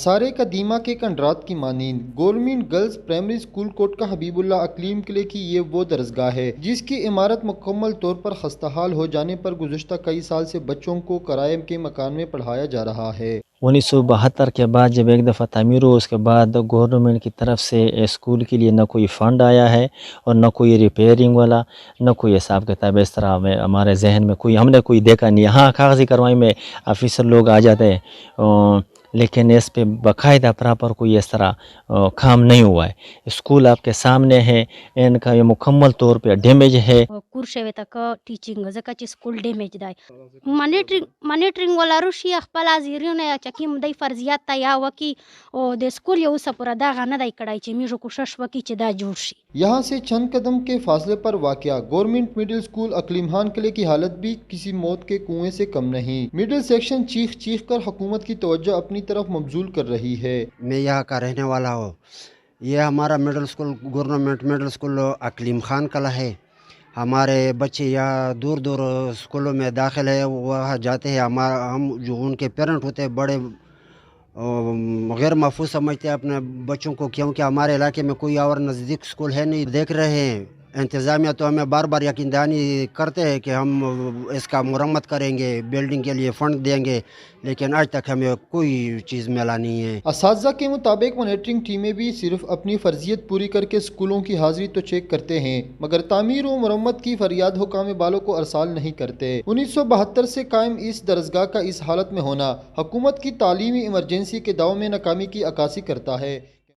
आसार कदीमा के कंडरात की मानींद government girls primary school Kot का हबीबुल्ला अकलीम किले की ये वो दरसगाह है जिसकी इमारत मुकम्मल तौर पर खस्ताहाल हो जाने पर गुज़श्ता कई साल से बच्चों को किराए के मकान में पढ़ाया जा रहा है। 1972 के बाद जब एक दफ़ा तामीर हुआ उसके बाद गवर्नमेंट की तरफ से स्कूल के लिए न कोई फ़ंड आया है और न कोई रिपेयरिंग वाला, न कोई हिसाब किताब इस तरह में हमारे जहन में हमने कोई देखा नहीं। हाँ, कागज़ी कार्रवाई में ऑफिसर लोग आ जाते हैं, लेकिन इस पे बाकायदा प्रॉपर कोई इस तरह काम नहीं हुआ है। स्कूल आपके सामने है, इनका ये मुकम्मल तौर पे डैमेज है। कुर्शे तक टीचिंग जका ची स्कूल डैमेज दाय मॉनिटरिंग वाला रुशी खपल ازیریو نه چکی مدای فرضیات تا یا وکی او د स्कूल یو سپورا دا غنه دای کړای چې میجو کوشش وکي چې دا جوړ شي۔ यहाँ से चंद कदम के फासले पर वाक़या गवर्नमेंट मिडिल स्कूल अकलीम खान किले की हालत भी किसी मौत के कुएं से कम नहीं। मिडिल सेक्शन चीख चीख कर हुकूमत की तवज्जो अपनी तरफ मबजूल कर रही है। मैं यहाँ का रहने वाला हूँ। ये हमारा middle school government middle school अकलीम खान कला है। हमारे बच्चे यहाँ दूर दूर स्कूलों में दाखिल है, वहाँ जाते हैं। हम जो उनके पेरेंट होते हैं बड़े गैर महफूज समझते हैं अपने बच्चों को, क्योंकि हमारे इलाके में कोई और नज़दीक स्कूल है नहीं। देख रहे हैं इंतज़ामिया तो हमें बार बार यकीन दहानी करते हैं कि हम इसका मुरम्मत करेंगे, बिल्डिंग के लिए फ़ंड देंगे, लेकिन आज तक हमें कोई चीज़ मिला नहीं है। असातिज़ा के मुताबिक मॉनिटरिंग टीमें भी सिर्फ अपनी फर्जियत पूरी करके स्कूलों की हाजिरी तो चेक करते हैं, मगर तामीर व मरम्मत की फरियाद हुकाम बालों को अरसाल नहीं करते। 1972 से कायम इस दरसगाह का इस हालत में होना हुकूमत की तालीमी इमरजेंसी के दाव में नाकामी की अक्कासी करता है।